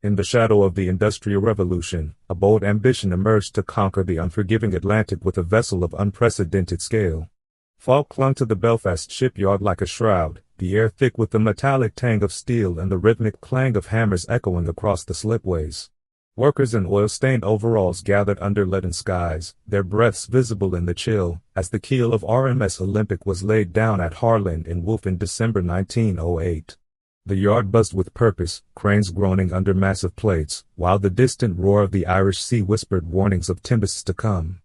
In the shadow of the Industrial Revolution, a bold ambition emerged to conquer the unforgiving Atlantic with a vessel of unprecedented scale. Fog clung to the Belfast shipyard like a shroud, the air thick with the metallic tang of steel and the rhythmic clang of hammers echoing across the slipways. Workers in oil-stained overalls gathered under leaden skies, their breaths visible in the chill, as the keel of RMS Olympic was laid down at Harland and Wolff in December 1908. The yard buzzed with purpose, cranes groaning under massive plates, while the distant roar of the Irish Sea whispered warnings of tempests to come.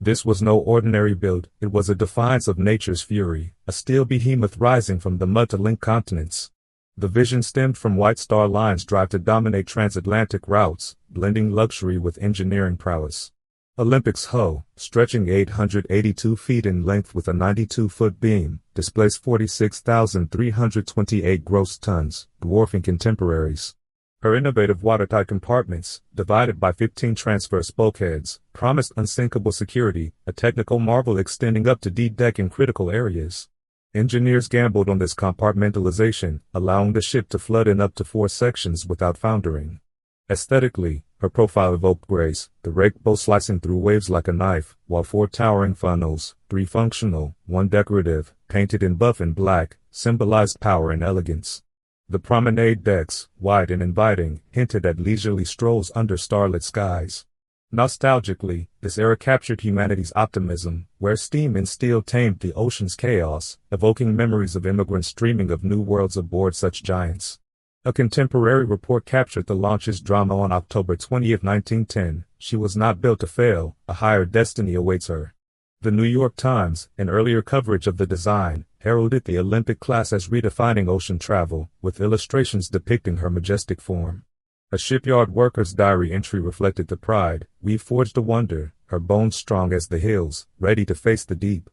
This was no ordinary build, it was a defiance of nature's fury, a steel behemoth rising from the mud to link continents. The vision stemmed from White Star Line's drive to dominate transatlantic routes, blending luxury with engineering prowess. Olympic's hull, stretching 882 feet in length with a 92-foot beam, displays 46,328 gross tons, dwarfing contemporaries. Her innovative watertight compartments, divided by 15 transverse bulkheads, promised unsinkable security, a technical marvel extending up to D-deck in critical areas. Engineers gambled on this compartmentalization, allowing the ship to flood in up to 4 sections without foundering. Aesthetically, her profile evoked grace, the rake bow slicing through waves like a knife, while 4 towering funnels, 3 functional, 1 decorative, painted in buff and black, symbolized power and elegance. The promenade decks, wide and inviting, hinted at leisurely strolls under starlit skies. Nostalgically, this era captured humanity's optimism, where steam and steel tamed the ocean's chaos, evoking memories of immigrants dreaming of new worlds aboard such giants. A contemporary report captured the launch's drama on October 20, 1910. She was not built to fail, a higher destiny awaits her. The New York Times, in earlier coverage of the design, heralded the Olympic class as redefining ocean travel, with illustrations depicting her majestic form. A shipyard worker's diary entry reflected the pride, "We forged a wonder, her bones strong as the hills, ready to face the deep."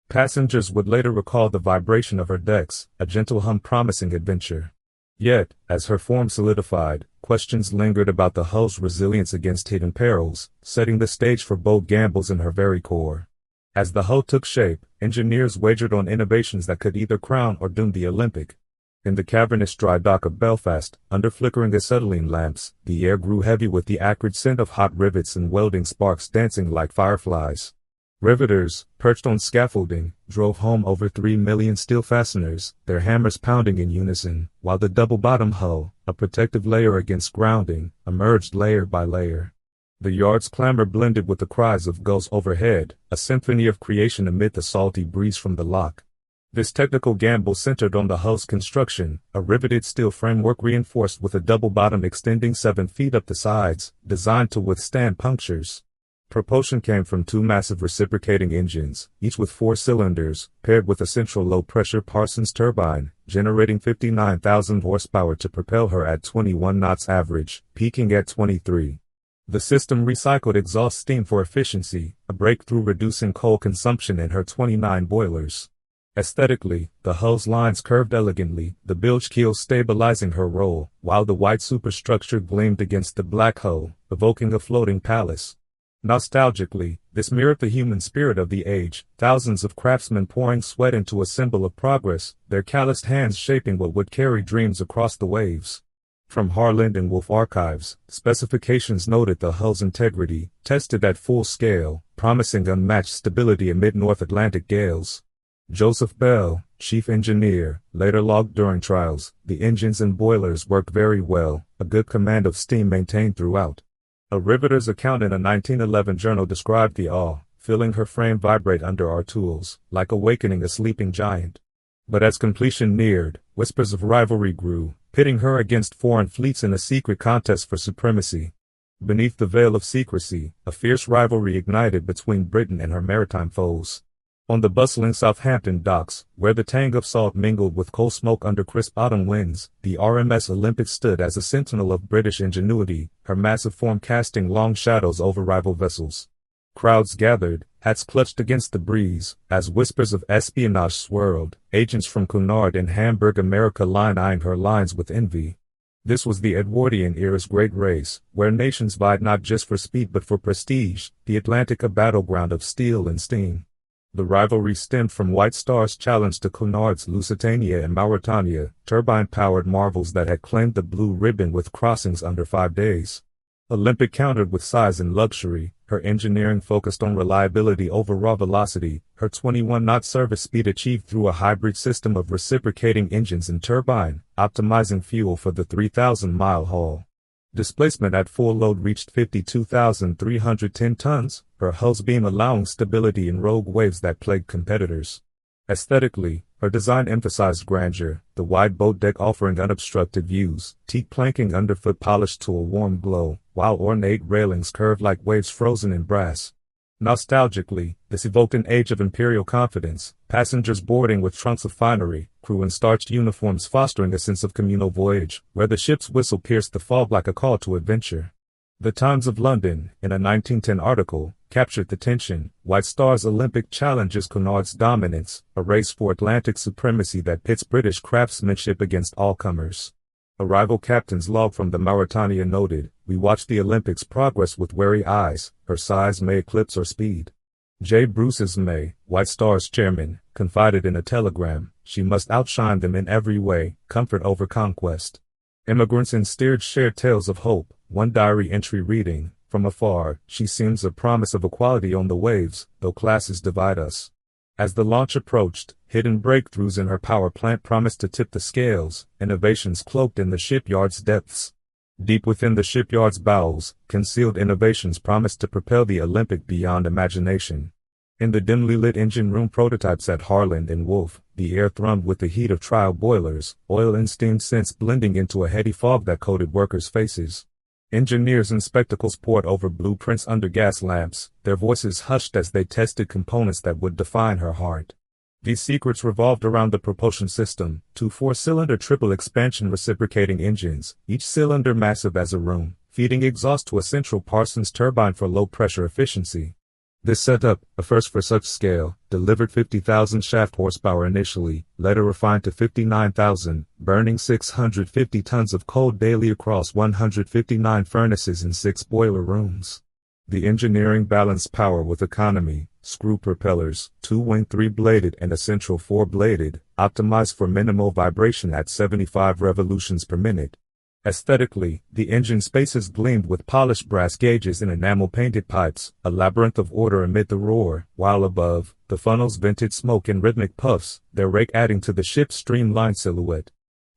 Passengers would later recall the vibration of her decks, a gentle hum promising adventure. Yet, as her form solidified, questions lingered about the hull's resilience against hidden perils, setting the stage for bold gambles in her very core. As the hull took shape, engineers wagered on innovations that could either crown or doom the Olympic. In the cavernous dry dock of Belfast, under flickering acetylene lamps, the air grew heavy with the acrid scent of hot rivets and welding sparks dancing like fireflies. Riveters, perched on scaffolding, drove home over 3 million steel fasteners, their hammers pounding in unison, while the double-bottom hull, a protective layer against grounding, emerged layer by layer. The yard's clamor blended with the cries of gulls overhead, a symphony of creation amid the salty breeze from the lock. This technical gamble centered on the hull's construction, a riveted steel framework reinforced with a double bottom extending 7 feet up the sides, designed to withstand punctures. Propulsion came from 2 massive reciprocating engines, each with 4 cylinders, paired with a central low-pressure Parsons turbine, generating 59,000 horsepower to propel her at 21 knots average, peaking at 23. The system recycled exhaust steam for efficiency, a breakthrough reducing coal consumption in her 29 boilers. Aesthetically, the hull's lines curved elegantly, the bilge keel stabilizing her roll, while the white superstructure gleamed against the black hull, evoking a floating palace. Nostalgically, this mirrored the human spirit of the age, thousands of craftsmen pouring sweat into a symbol of progress, their calloused hands shaping what would carry dreams across the waves. From Harland and Wolff archives, specifications noted the hull's integrity, tested at full scale, promising unmatched stability amid North Atlantic gales. Joseph Bell, chief engineer, later logged during trials, "The engines and boilers work very well, a good command of steam maintained throughout." A riveter's account in a 1911 journal described the awe, feeling her frame vibrate under our tools, like awakening a sleeping giant. But as completion neared, whispers of rivalry grew, pitting her against foreign fleets in a secret contest for supremacy. Beneath the veil of secrecy, a fierce rivalry ignited between Britain and her maritime foes. On the bustling Southampton docks, where the tang of salt mingled with coal smoke under crisp autumn winds, the RMS Olympic stood as a sentinel of British ingenuity, her massive form casting long shadows over rival vessels. Crowds gathered, hats clutched against the breeze, as whispers of espionage swirled, agents from Cunard and Hamburg America Line eyeing her lines with envy. This was the Edwardian era's great race, where nations vied not just for speed but for prestige, the Atlantic a battleground of steel and steam. The rivalry stemmed from White Star's challenge to Cunard's Lusitania and Mauretania, turbine-powered marvels that had claimed the blue ribbon with crossings under 5 days. Olympic countered with size and luxury. Her engineering focused on reliability over raw velocity, her 21-knot service speed achieved through a hybrid system of reciprocating engines and turbine, optimizing fuel for the 3,000-mile haul. Displacement at full load reached 52,310 tons, her hulls beam allowing stability in rogue waves that plagued competitors. Aesthetically, her design emphasized grandeur, the wide boat deck offering unobstructed views, teak planking underfoot polished to a warm glow, while ornate railings curved like waves frozen in brass. Nostalgically, this evoked an age of imperial confidence, passengers boarding with trunks of finery, crew in starched uniforms fostering a sense of communal voyage, where the ship's whistle pierced the fog like a call to adventure. The Times of London, in a 1910 article, captured the tension. White Star's Olympic challenges Cunard's dominance, a race for Atlantic supremacy that pits British craftsmanship against all comers. A rival captain's log from the Mauretania noted, "We watched the Olympics progress with wary eyes, her size may eclipse her speed." J. Bruce's May, White Star's chairman, confided in a telegram, "She must outshine them in every way, comfort over conquest." Immigrants in steerage shared tales of hope, one diary entry reading, "From afar, she seems a promise of equality on the waves, though classes divide us." As the launch approached, hidden breakthroughs in her power plant promised to tip the scales, innovations cloaked in the shipyard's depths. Deep within the shipyard's bowels, concealed innovations promised to propel the Olympic beyond imagination. In the dimly lit engine room prototypes at Harland and Wolff, the air thrummed with the heat of trial boilers, oil and steam scents blending into a heady fog that coated workers' faces. Engineers in spectacles pored over blueprints under gas lamps, their voices hushed as they tested components that would define her heart. These secrets revolved around the propulsion system, two 4-cylinder triple expansion reciprocating engines, each cylinder massive as a room, feeding exhaust to a central Parsons turbine for low-pressure efficiency. This setup, a first for such scale, delivered 50,000 shaft horsepower initially, later refined to 59,000, burning 650 tons of coal daily across 159 furnaces in 6 boiler rooms. The engineering balanced power with economy, screw propellers, 2-wing 3-bladed and a central 4-bladed, optimized for minimal vibration at 75 revolutions per minute. Aesthetically, the engine spaces gleamed with polished brass gauges and enamel-painted pipes, a labyrinth of order amid the roar, while above, the funnels vented smoke in rhythmic puffs, their rake adding to the ship's streamlined silhouette.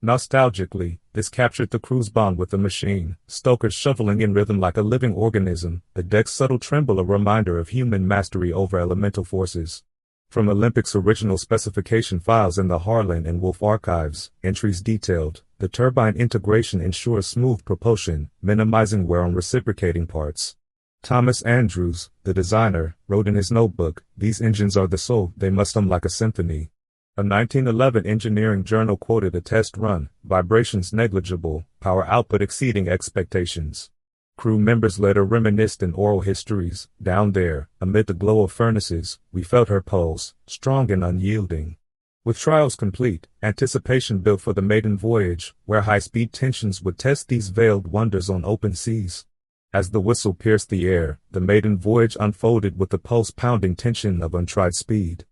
Nostalgically, this captured the crew's bond with the machine, stokers shuffling in rhythm like a living organism, the deck's subtle tremble a reminder of human mastery over elemental forces. From Olympic's original specification files in the Harland and Wolff archives, entries detailed, the turbine integration ensures smooth propulsion, minimizing wear on reciprocating parts. Thomas Andrews, the designer, wrote in his notebook, "These engines are the soul, they must hum like a symphony." A 1911 engineering journal quoted a test run, "Vibrations negligible, power output exceeding expectations." Crew members later reminisced in oral histories, "Down there, amid the glow of furnaces, we felt her pulse, strong and unyielding." With trials complete, anticipation built for the maiden voyage, where high-speed tensions would test these veiled wonders on open seas. As the whistle pierced the air, the maiden voyage unfolded with the pulse-pounding tension of untried speed.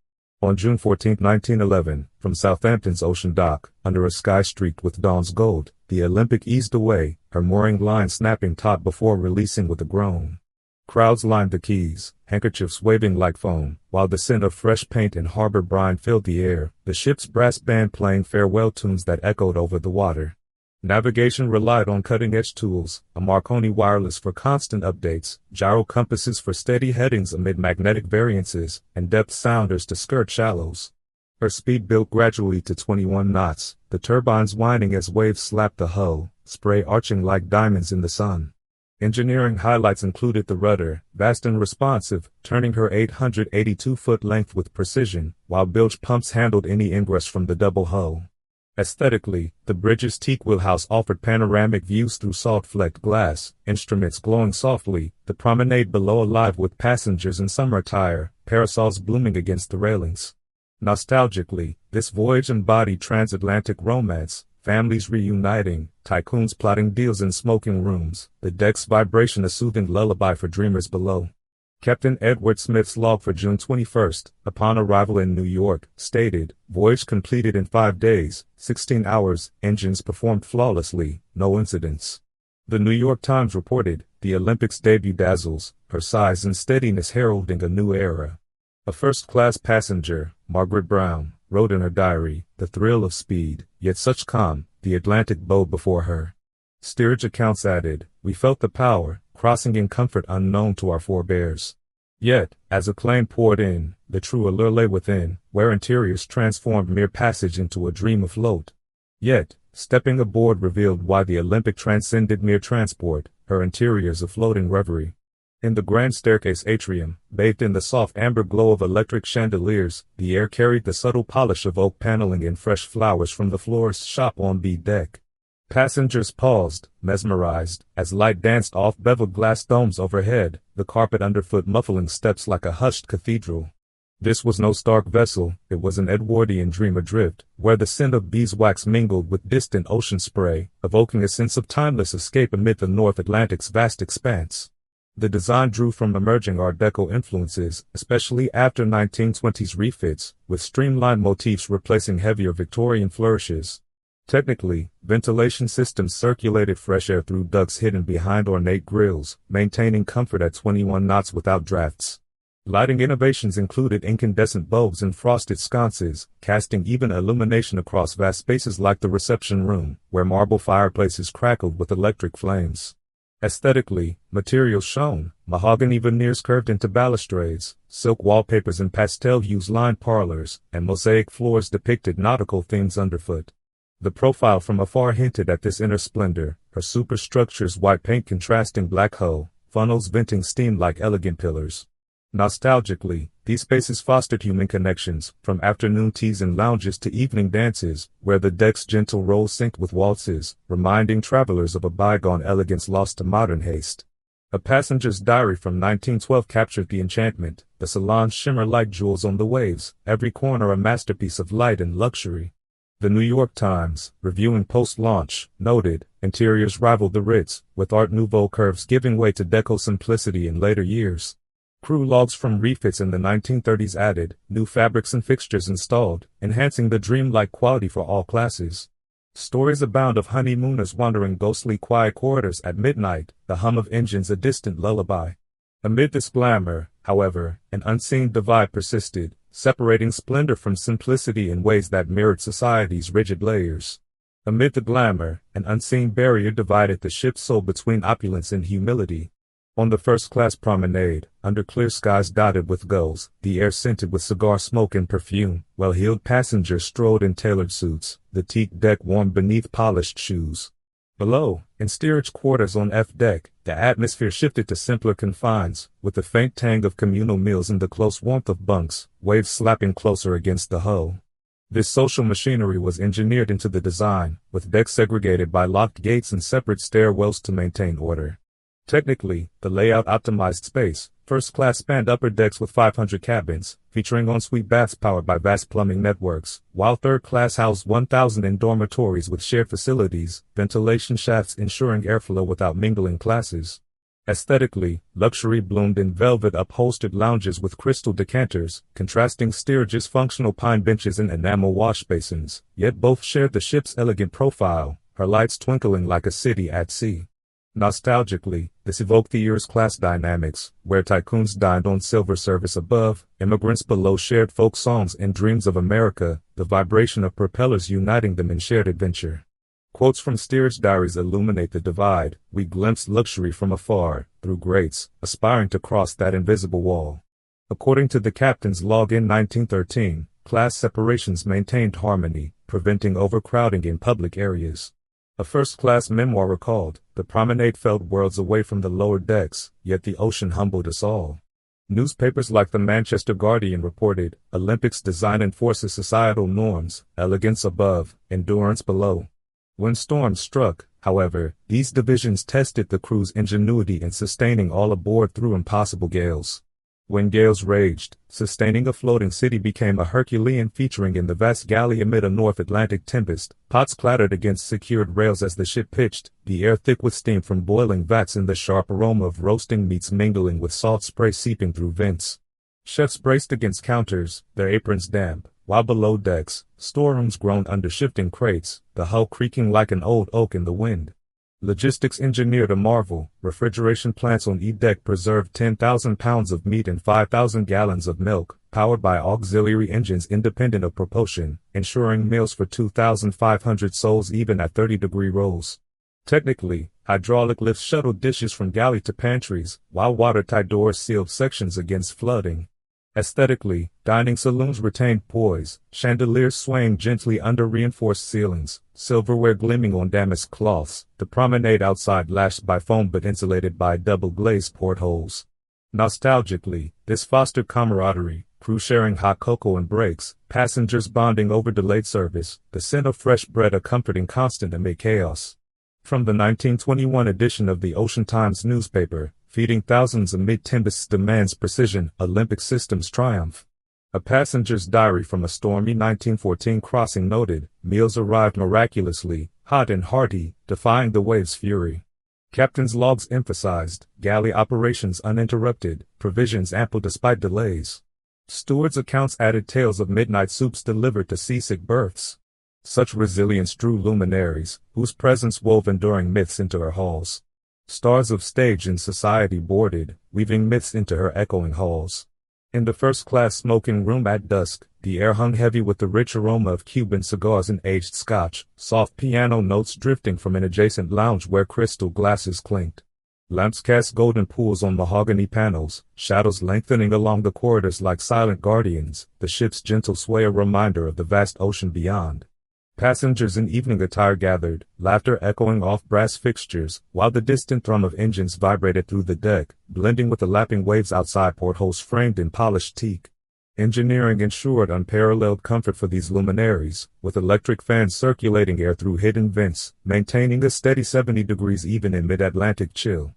On June 14, 1911, from Southampton's Ocean Dock, under a sky streaked with dawn's gold, the Olympic eased away, her mooring line snapping taut before releasing with a groan. Crowds lined the quays, handkerchiefs waving like foam, while the scent of fresh paint and harbor brine filled the air, the ship's brass band playing farewell tunes that echoed over the water. Navigation relied on cutting-edge tools, a Marconi wireless for constant updates, gyro compasses for steady headings amid magnetic variances, and depth sounders to skirt shallows. Her speed built gradually to 21 knots, the turbines whining as waves slapped the hull, spray arching like diamonds in the sun. Engineering highlights included the rudder, vast and responsive, turning her 882-foot length with precision, while bilge pumps handled any ingress from the double hull. Aesthetically, the bridge's teak wheelhouse offered panoramic views through salt-flecked glass, instruments glowing softly, the promenade below alive with passengers in summer attire, parasols blooming against the railings. Nostalgically, this voyage embodied transatlantic romance, families reuniting, tycoons plotting deals in smoking rooms, the deck's vibration a soothing lullaby for dreamers below. Captain Edward Smith's log for June 21st, upon arrival in New York, stated, "Voyage completed in 5 days, 16 hours, engines performed flawlessly, no incidents." The New York Times reported, "The Olympics debut dazzles, her size and steadiness heralding a new era." A first-class passenger, Margaret Brown, wrote in her diary, "The thrill of speed, yet such calm, the Atlantic bowed before her." Steerage accounts added, "We felt the power, crossing in comfort unknown to our forebears." Yet, as acclaim poured in, the true allure lay within, where interiors transformed mere passage into a dream afloat. Yet, stepping aboard revealed why the Olympic transcended mere transport, her interiors a floating reverie. In the grand staircase atrium, bathed in the soft amber glow of electric chandeliers, the air carried the subtle polish of oak paneling and fresh flowers from the florist's shop on B deck. Passengers paused, mesmerized, as light danced off beveled glass domes overhead, the carpet underfoot muffling steps like a hushed cathedral. This was no Stark vessel, it was an Edwardian dream adrift, where the scent of beeswax mingled with distant ocean spray, evoking a sense of timeless escape amid the North Atlantic's vast expanse. The design drew from emerging Art Deco influences, especially after 1920s refits, with streamlined motifs replacing heavier Victorian flourishes. Technically, ventilation systems circulated fresh air through ducts hidden behind ornate grilles, maintaining comfort at 21 knots without drafts. Lighting innovations included incandescent bulbs and frosted sconces, casting even illumination across vast spaces like the reception room, where marble fireplaces crackled with electric flames. Aesthetically, materials shone, mahogany veneers curved into balustrades, silk wallpapers and pastel hues lined parlors, and mosaic floors depicted nautical themes underfoot. The profile from afar hinted at this inner splendor, her superstructure's white paint contrasting black hull, funnels venting steam like elegant pillars. Nostalgically, these spaces fostered human connections, from afternoon teas and lounges to evening dances, where the deck's gentle roll synced with waltzes, reminding travelers of a bygone elegance lost to modern haste. A passenger's diary from 1912 captured the enchantment, the salons shimmer like jewels on the waves, every corner a masterpiece of light and luxury. The New York Times, reviewing post-launch, noted, interiors rivaled the Ritz, with Art Nouveau curves giving way to Deco simplicity in later years. Crew logs from refits in the 1930s added, new fabrics and fixtures installed, enhancing the dreamlike quality for all classes. Stories abound of honeymooners wandering ghostly quiet corridors at midnight, the hum of engines a distant lullaby. Amid this glamour, however, an unseen divide persisted, separating splendor from simplicity in ways that mirrored society's rigid layers. Amid the glamour, an unseen barrier divided the ship's soul between opulence and humility. On the first-class promenade, under clear skies dotted with gulls, the air scented with cigar smoke and perfume, well-heeled passengers strolled in tailored suits, the teak deck warmed beneath polished shoes. Below, in steerage quarters on F deck, the atmosphere shifted to simpler confines, with the faint tang of communal meals and the close warmth of bunks, waves slapping closer against the hull. This social machinery was engineered into the design, with decks segregated by locked gates and separate stairwells to maintain order. Technically, the layout optimized space. First class spanned upper decks with 500 cabins, featuring ensuite baths powered by vast plumbing networks, while third class housed 1,000 in dormitories with shared facilities, ventilation shafts ensuring airflow without mingling classes. Aesthetically, luxury bloomed in velvet upholstered lounges with crystal decanters, contrasting steerage's functional pine benches and enamel wash basins, yet both shared the ship's elegant profile, her lights twinkling like a city at sea. Nostalgically, this evoked the era's class dynamics, where tycoons dined on silver service above, immigrants below shared folk songs and dreams of America, the vibration of propellers uniting them in shared adventure. Quotes from steerage diaries illuminate the divide. We glimpsed luxury from afar, through grates, aspiring to cross that invisible wall. According to the captain's log in 1913, class separations maintained harmony, preventing overcrowding in public areas. A first-class memoir recalled, the promenade felt worlds away from the lower decks, yet the ocean humbled us all. Newspapers like the Manchester Guardian reported, Olympics design enforces societal norms, elegance above, endurance below. When storms struck, however, these divisions tested the crew's ingenuity in sustaining all aboard through impossible gales. When gales raged, sustaining a floating city became a Herculean featuring in the vast galley amid a North Atlantic tempest. Pots clattered against secured rails as the ship pitched, the air thick with steam from boiling vats and the sharp aroma of roasting meats mingling with salt spray seeping through vents. Chefs braced against counters, their aprons damp, while below decks, storerooms groaned under shifting crates, the hull creaking like an old oak in the wind. Logistics engineered a marvel. Refrigeration plants on each deck preserved 10,000 pounds of meat and 5,000 gallons of milk, powered by auxiliary engines independent of propulsion, ensuring meals for 2,500 souls even at 30-degree rolls. Technically, hydraulic lifts shuttled dishes from galley to pantries, while watertight doors sealed sections against flooding. Aesthetically, dining saloons retained poise, chandeliers swaying gently under reinforced ceilings, silverware gleaming on damask cloths, the promenade outside lashed by foam but insulated by double-glazed portholes. Nostalgically, this fostered camaraderie, crew sharing hot cocoa and breaks, passengers bonding over delayed service, the scent of fresh bread a comforting constant amid chaos. From the 1921 edition of the Ocean Times newspaper, feeding thousands amid tempests demands precision, Olympic systems triumph. A passenger's diary from a stormy 1914 crossing noted, meals arrived miraculously, hot and hearty, defying the waves' fury. Captain's logs emphasized, galley operations uninterrupted, provisions ample despite delays. Stewards' accounts added tales of midnight soups delivered to seasick berths. Such resilience drew luminaries, whose presence wove enduring myths into her halls. Stars of stage and society boarded, weaving myths into her echoing halls. In the first-class smoking room at dusk, the air hung heavy with the rich aroma of Cuban cigars and aged scotch, soft piano notes drifting from an adjacent lounge where crystal glasses clinked. Lamps cast golden pools on mahogany panels, shadows lengthening along the corridors like silent guardians, the ship's gentle sway a reminder of the vast ocean beyond. Passengers in evening attire gathered, laughter echoing off brass fixtures, while the distant thrum of engines vibrated through the deck, blending with the lapping waves outside portholes framed in polished teak. Engineering ensured unparalleled comfort for these luminaries, with electric fans circulating air through hidden vents, maintaining a steady 70 degrees even in mid-Atlantic chill.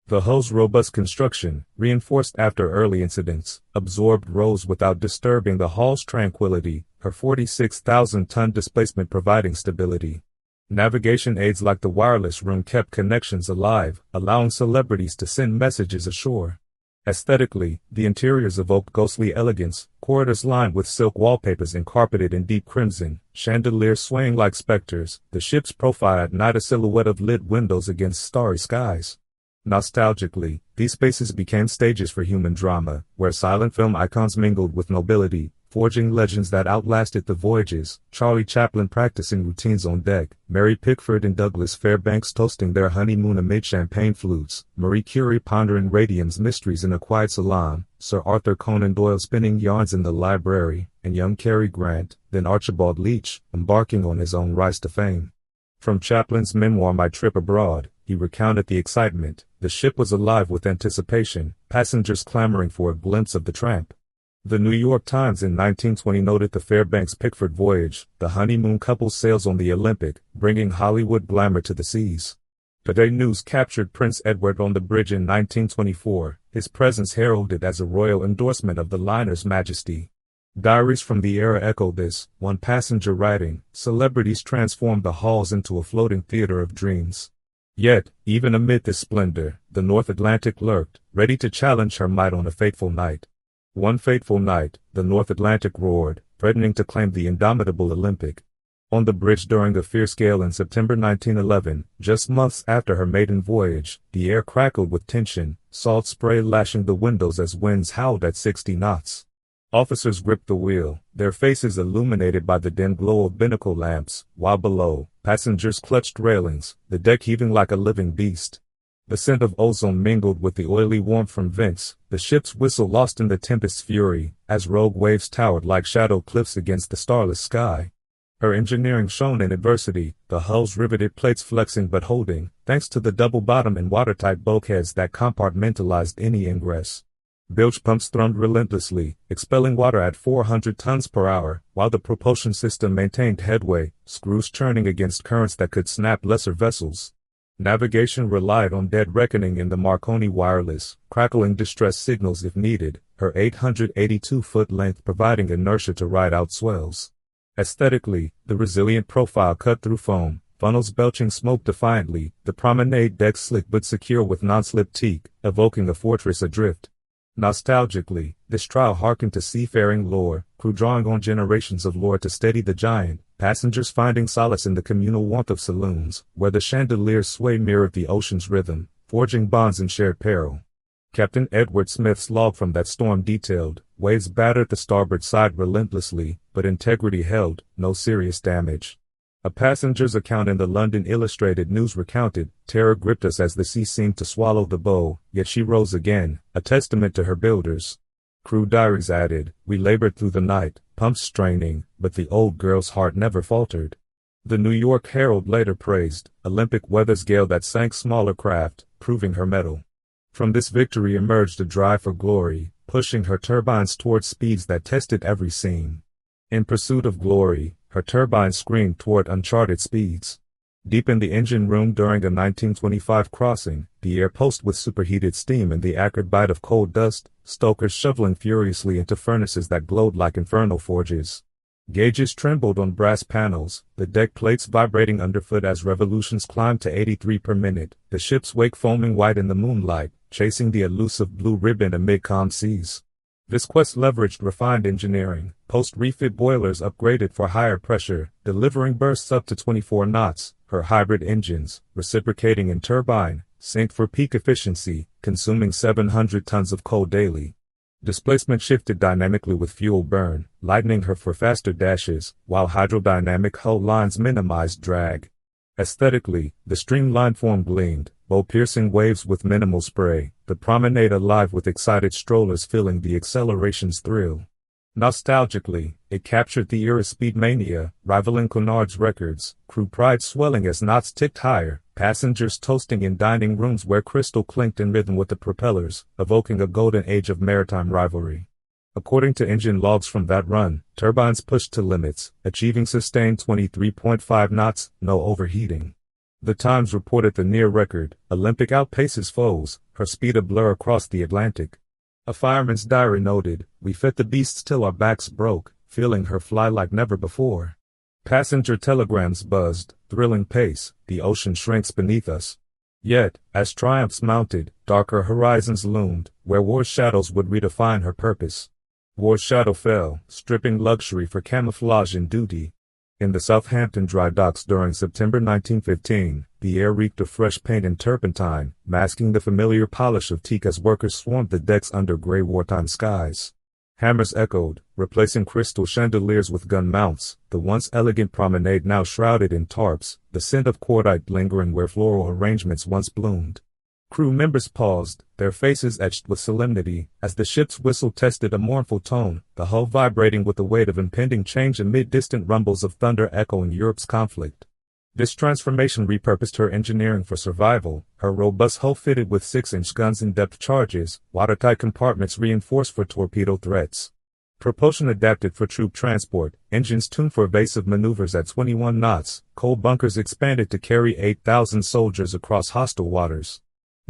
The hull's robust construction, reinforced after early incidents, absorbed rows without disturbing the hull's tranquility, her 46,000-ton displacement providing stability. Navigation aids like the wireless room kept connections alive, allowing celebrities to send messages ashore. Aesthetically, the interiors evoked ghostly elegance, corridors lined with silk wallpapers and carpeted in deep crimson, chandeliers swaying like specters, the ship's profile at night a silhouette of lit windows against starry skies. Nostalgically, these spaces became stages for human drama, where silent film icons mingled with nobility, forging legends that outlasted the voyages. Charlie Chaplin practicing routines on deck, Mary Pickford and Douglas Fairbanks toasting their honeymoon amid champagne flutes, Marie Curie pondering radium's mysteries in a quiet salon, Sir Arthur Conan Doyle spinning yarns in the library, and young Cary Grant, then Archibald Leach, embarking on his own rise to fame. From Chaplin's memoir My Trip Abroad, he recounted the excitement. The ship was alive with anticipation, passengers clamoring for a glimpse of the tramp. The New York Times in 1920 noted the Fairbanks-Pickford voyage, the honeymoon couple sails on the Olympic, bringing Hollywood glamour to the seas. Today News captured Prince Edward on the bridge in 1924, his presence heralded as a royal endorsement of the liner's majesty. Diaries from the era echo this, one passenger writing, celebrities transformed the halls into a floating theater of dreams. Yet, even amid this splendor, the North Atlantic lurked, ready to challenge her might on a fateful night. One fateful night, the North Atlantic roared, threatening to claim the indomitable Olympic. On the bridge during a fierce gale in September 1911, just months after her maiden voyage, the air crackled with tension, salt spray lashing the windows as winds howled at 60 knots. Officers gripped the wheel, their faces illuminated by the dim glow of binnacle lamps, while below, passengers clutched railings, the deck heaving like a living beast. The scent of ozone mingled with the oily warmth from vents, the ship's whistle lost in the tempest's fury, as rogue waves towered like shadow cliffs against the starless sky. Her engineering shone in adversity, the hull's riveted plates flexing but holding, thanks to the double bottom and watertight bulkheads that compartmentalized any ingress. Bilge pumps thrummed relentlessly, expelling water at 400 tons per hour, while the propulsion system maintained headway, screws churning against currents that could snap lesser vessels. Navigation relied on dead reckoning in the Marconi wireless, crackling distress signals if needed, her 882-foot length providing inertia to ride out swells. Aesthetically, the resilient profile cut through foam, funnels belching smoke defiantly, the promenade deck slick but secure with non-slip teak, evoking a fortress adrift. Nostalgically, this trial harkened to seafaring lore, crew drawing on generations of lore to steady the giant, passengers finding solace in the communal warmth of saloons, where the chandelier's sway mirrored the ocean's rhythm, forging bonds in shared peril. Captain Edward Smith's log from that storm detailed, waves battered the starboard side relentlessly, but integrity held, no serious damage. A passenger's account in the London Illustrated News recounted, terror gripped us as the sea seemed to swallow the bow, yet she rose again, a testament to her builders. Crew diaries added, we labored through the night, pumps straining, but the old girl's heart never faltered. The New York Herald later praised, Olympic weather's gale that sank smaller craft, proving her mettle. From this victory emerged a drive for glory, pushing her turbines toward speeds that tested every seam. In pursuit of glory, her turbines screamed toward uncharted speeds. Deep in the engine room during a 1925 crossing, the air pulsed with superheated steam and the acrid bite of coal dust, stokers shoveling furiously into furnaces that glowed like infernal forges. Gauges trembled on brass panels, the deck plates vibrating underfoot as revolutions climbed to 83 per minute, the ship's wake foaming white in the moonlight, chasing the elusive blue ribbon amid calm seas. This quest leveraged refined engineering, post-refit boilers upgraded for higher pressure, delivering bursts up to 24 knots, her hybrid engines, reciprocating in turbine, synced for peak efficiency, consuming 700 tons of coal daily. Displacement shifted dynamically with fuel burn, lightening her for faster dashes, while hydrodynamic hull lines minimized drag. Aesthetically, the streamlined form gleamed, bow-piercing waves with minimal spray, the promenade alive with excited strollers feeling the acceleration's thrill. Nostalgically, it captured the era speed mania, rivaling Cunard's records, crew pride swelling as knots ticked higher, passengers toasting in dining rooms where crystal clinked in rhythm with the propellers, evoking a golden age of maritime rivalry. According to engine logs from that run, turbines pushed to limits, achieving sustained 23.5 knots, no overheating. The Times reported the near record, Olympic outpaces foes, her speed a blur across the Atlantic. A fireman's diary noted, we fed the beasts till our backs broke, feeling her fly like never before. Passenger telegrams buzzed, thrilling pace, the ocean shrinks beneath us. Yet, as triumphs mounted, darker horizons loomed, where war's shadows would redefine her purpose. War's shadow fell, stripping luxury for camouflage and duty. In the Southampton dry docks during September 1915, the air reeked of fresh paint and turpentine, masking the familiar polish of teak as workers swarmed the decks under gray wartime skies. Hammers echoed, replacing crystal chandeliers with gun mounts, the once elegant promenade now shrouded in tarps, the scent of cordite lingering where floral arrangements once bloomed. Crew members paused, their faces etched with solemnity, as the ship's whistle tested a mournful tone, the hull vibrating with the weight of impending change amid distant rumbles of thunder echoing Europe's conflict. This transformation repurposed her engineering for survival, her robust hull fitted with 6-inch guns and depth charges, watertight compartments reinforced for torpedo threats. Propulsion adapted for troop transport, engines tuned for evasive maneuvers at 21 knots, coal bunkers expanded to carry 8,000 soldiers across hostile waters.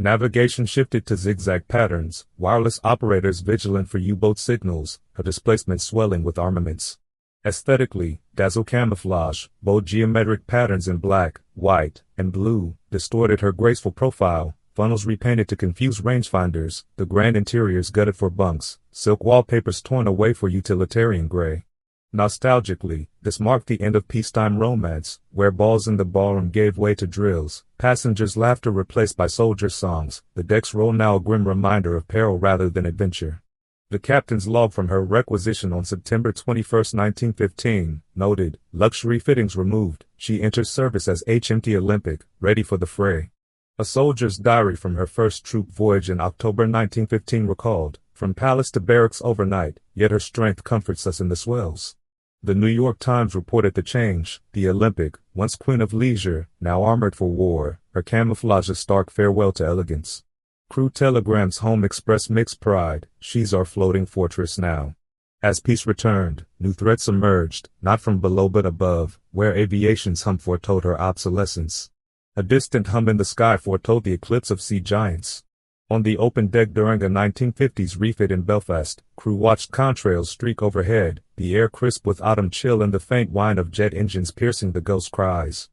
Navigation shifted to zigzag patterns, wireless operators vigilant for U-boat signals, her displacement swelling with armaments. Aesthetically, dazzle camouflage, bold geometric patterns in black, white, and blue, distorted her graceful profile, funnels repainted to confuse rangefinders, the grand interiors gutted for bunks, silk wallpapers torn away for utilitarian gray. Nostalgically, this marked the end of peacetime romance, where balls in the ballroom gave way to drills, passengers' laughter replaced by soldiers' songs, the deck's roll now a grim reminder of peril rather than adventure. The captain's log from her requisition on September 21, 1915, noted, luxury fittings removed, she enters service as HMT Olympic, ready for the fray. A soldier's diary from her first troop voyage in October 1915 recalled, from palace to barracks overnight, yet her strength comforts us in the swells. The New York Times reported the change, the Olympic, once queen of leisure, now armored for war, her camouflage a stark farewell to elegance. Crew telegrams home expressed mixed pride, she's our floating fortress now. As peace returned, new threats emerged, not from below but above, where aviation's hum foretold her obsolescence. A distant hum in the sky foretold the eclipse of sea giants. On the open deck during a 1950s refit in Belfast, crew watched contrails streak overhead, the air crisp with autumn chill and the faint whine of jet engines piercing the ghost cries.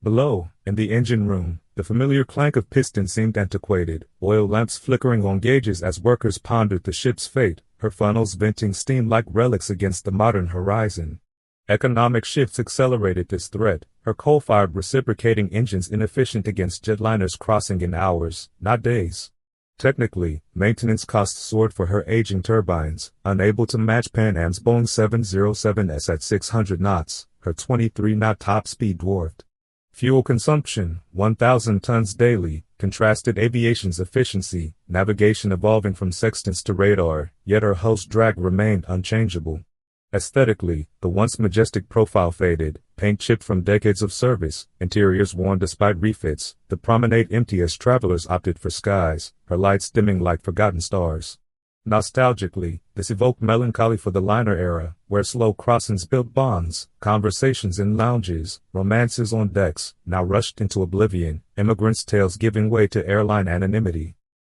Below, in the engine room, the familiar clank of pistons seemed antiquated, oil lamps flickering on gauges as workers pondered the ship's fate, her funnels venting steam like relics against the modern horizon. Economic shifts accelerated this threat, her coal-fired reciprocating engines inefficient against jetliners crossing in hours, not days. Technically, maintenance costs soared for her aging turbines, unable to match Pan Am's Boeing 707s at 600 knots, her 23-knot top speed dwarfed. Fuel consumption, 1,000 tons daily, contrasted aviation's efficiency, navigation evolving from sextants to radar, yet her hull's drag remained unchangeable. Aesthetically, the once majestic profile faded, paint chipped from decades of service, interiors worn despite refits, the promenade empty as travelers opted for skies, her lights dimming like forgotten stars. Nostalgically, this evoked melancholy for the liner era, where slow crossings built bonds, conversations in lounges, romances on decks, now rushed into oblivion, immigrants' tales giving way to airline anonymity.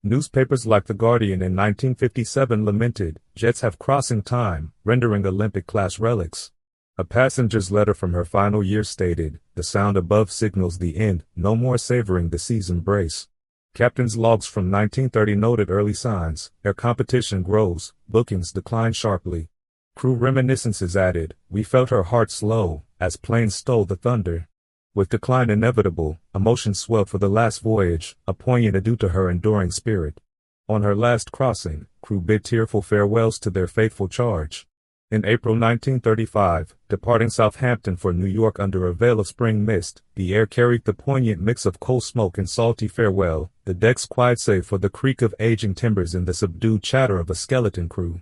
Newspapers like The Guardian in 1957 lamented, "Jets have crossing time, rendering Olympic-class relics." A passenger's letter from her final year stated, "The sound above signals the end, no more savoring the sea's embrace." Captain's logs from 1930 noted early signs, air competition grows, bookings decline sharply. Crew reminiscences added, "We felt her heart slow, as planes stole the thunder." With decline inevitable, emotion swelled for the last voyage, a poignant adieu to her enduring spirit. On her last crossing, crew bid tearful farewells to their faithful charge. In April 1935, departing Southampton for New York under a veil of spring mist, the air carried the poignant mix of coal smoke and salty farewell, the decks quiet save for the creak of aging timbers and the subdued chatter of a skeleton crew.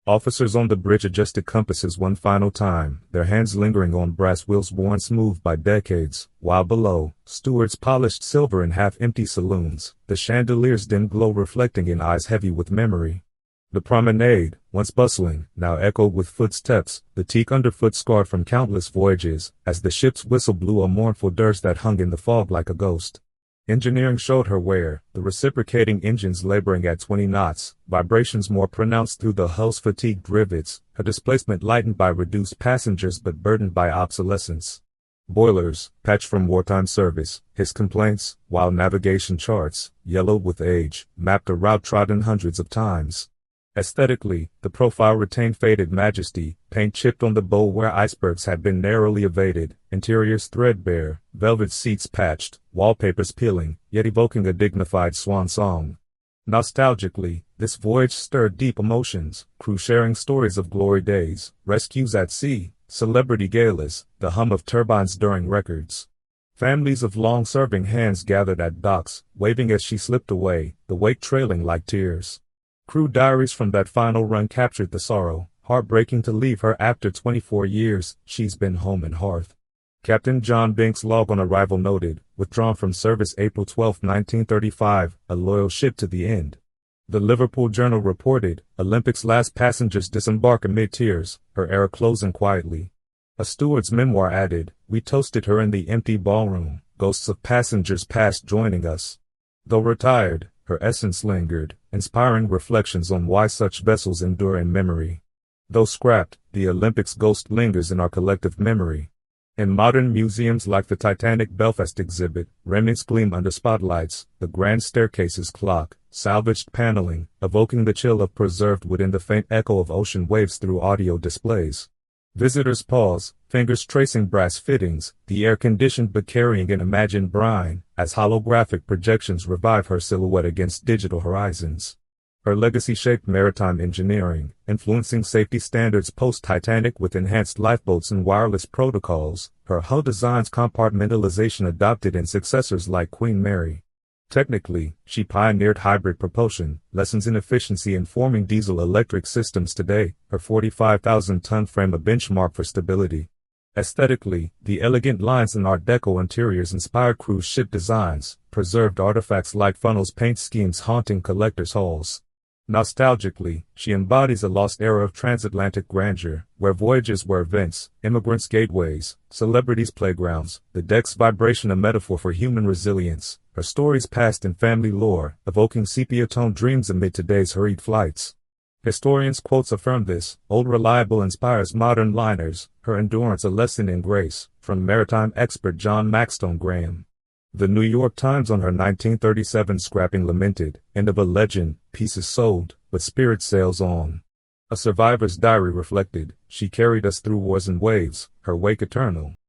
Officers on the bridge adjusted compasses one final time, their hands lingering on brass wheels worn smooth by decades, while below, stewards polished silver in half-empty saloons, the chandelier's dim glow reflecting in eyes heavy with memory. The promenade, once bustling, now echoed with footsteps, the teak underfoot scarred from countless voyages, as the ship's whistle blew a mournful dirge that hung in the fog like a ghost. Engineering showed her where, the reciprocating engines laboring at 20 knots, vibrations more pronounced through the hull's fatigued rivets, her displacement lightened by reduced passengers but burdened by obsolescence. Boilers, patched from wartime service, his complaints, while navigation charts, yellowed with age, mapped a route trodden hundreds of times. Aesthetically, the profile retained faded majesty, paint chipped on the bow where icebergs had been narrowly evaded, interiors threadbare, velvet seats patched, wallpapers peeling, yet evoking a dignified swan song. Nostalgically, this voyage stirred deep emotions, crew sharing stories of glory days, rescues at sea, celebrity galas, the hum of turbines during records. Families of long-serving hands gathered at docks, waving as she slipped away, the wake trailing like tears. Crew diaries from that final run captured the sorrow, heartbreaking to leave her after 24 years, she's been home and hearth. Captain John Binks' log on arrival noted, withdrawn from service April 12, 1935, a loyal ship to the end. The Liverpool Journal reported, Olympics' last passengers disembark amid tears, her era closing quietly. A steward's memoir added, we toasted her in the empty ballroom, ghosts of passengers past joining us. Though retired, her essence lingered, inspiring reflections on why such vessels endure in memory. Though scrapped, the Olympics' ghost lingers in our collective memory. In modern museums like the Titanic Belfast exhibit, remnants gleam under spotlights, the grand staircase's clock, salvaged paneling, evoking the chill of preserved wood and the faint echo of ocean waves through audio displays. Visitors pause, fingers tracing brass fittings, the air-conditioned but carrying an imagined brine, as holographic projections revive her silhouette against digital horizons. Her legacy shaped maritime engineering, influencing safety standards post-Titanic with enhanced lifeboats and wireless protocols, her hull design's compartmentalization adopted in successors like Queen Mary. Technically, she pioneered hybrid propulsion, lessons in efficiency informing diesel-electric systems today, her 45,000-ton frame a benchmark for stability. Aesthetically, the elegant lines in Art Deco interiors inspired cruise ship designs, preserved artifacts like funnels paint schemes haunting collectors' halls. Nostalgically, she embodies a lost era of transatlantic grandeur, where voyages were events, immigrants' gateways, celebrities' playgrounds, the deck's vibration a metaphor for human resilience, her stories passed in family lore, evoking sepia-toned dreams amid today's hurried flights. Historians' quotes affirm this: old reliable inspires modern liners, her endurance a lesson in grace, from maritime expert John Maxstone Graham. The New York Times on her 1937 scrapping lamented, "End of a legend, pieces sold, but spirit sails on." A survivor's diary reflected, "She carried us through wars and waves, her wake eternal."